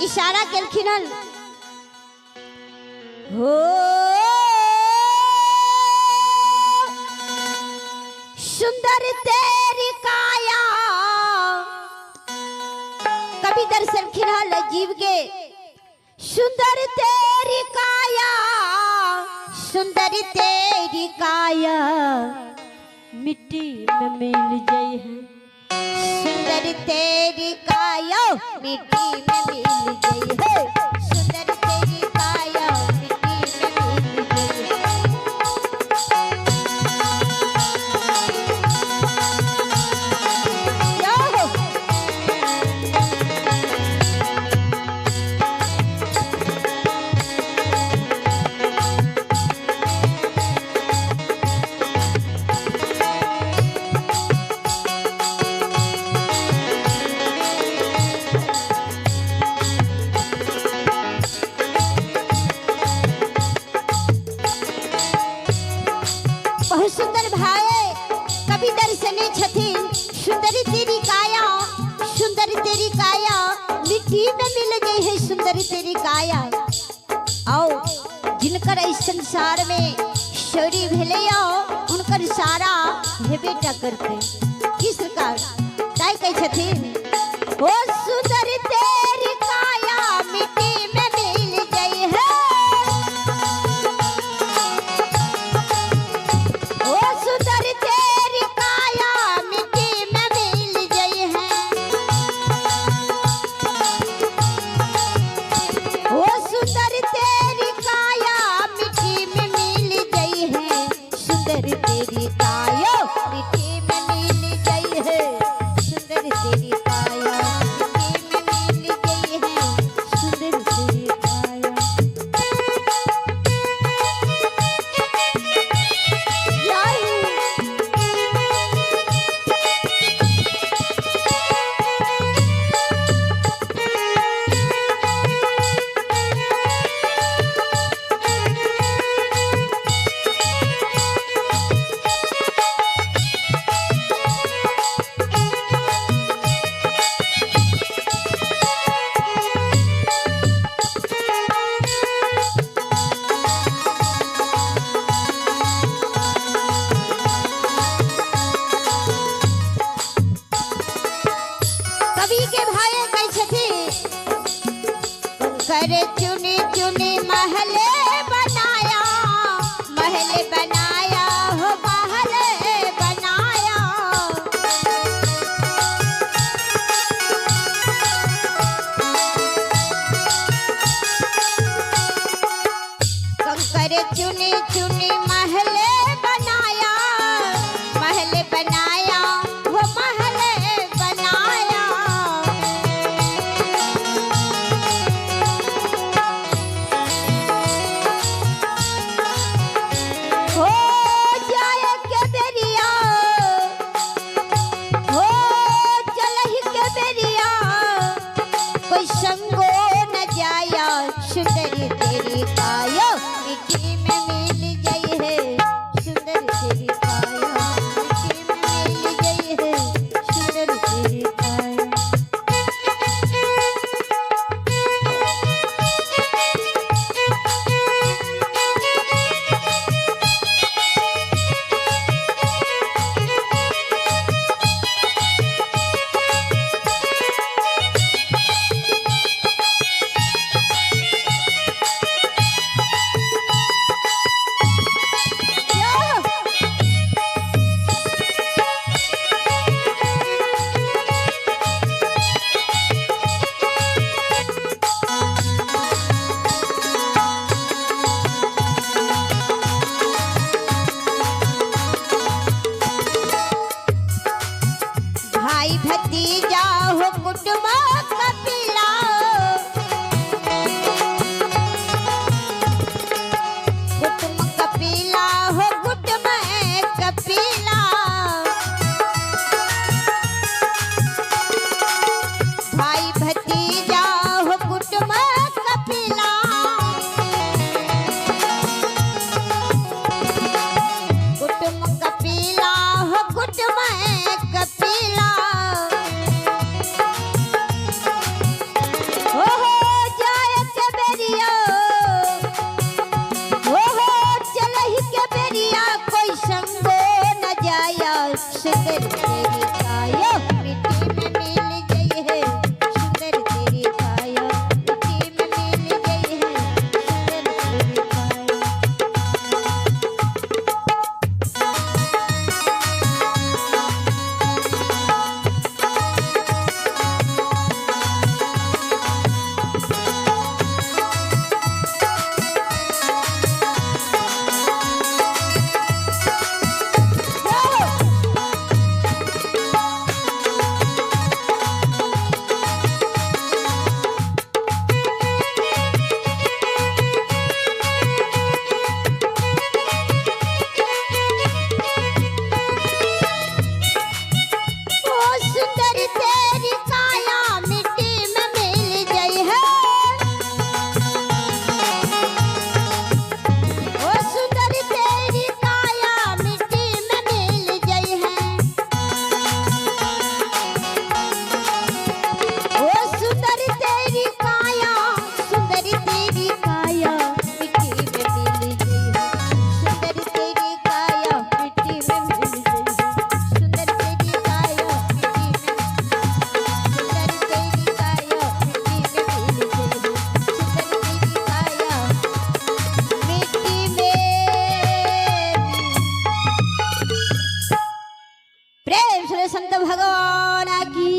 इशारा केलखिन हन हो सुंदर तेरी काया। कभी दर्शन खिलाल जीव के सुंदर तेरी काया, सुंदर तेरी काया मिट्टी में मिल जाई है। सुंदर तेरी काया मिट्टी में मिल गई है। सुंदर तेरी काया मिट्टी में मिल गई है। बहुत सुंदर भाई कभी दर्शने छथिन सुंदरी तेरी काया, सुंदर तेरी काया मिट्टी में मिल गई है। सुंदर तेरी काया आओ जिनकर इस संसार में शौरी भेले उनकर सारा हेबेटा करते किस प्रकार ताई कह छथिन ओ सुंदर तेरी काया मिट्टी में मिल गई है। करे चुनी चुनी महले बनाया, महले बनाया हो महले बनाया। कंकर चुनी चुनी महले बनाया, महले बनाया हो महले बनाया। संत भगवान की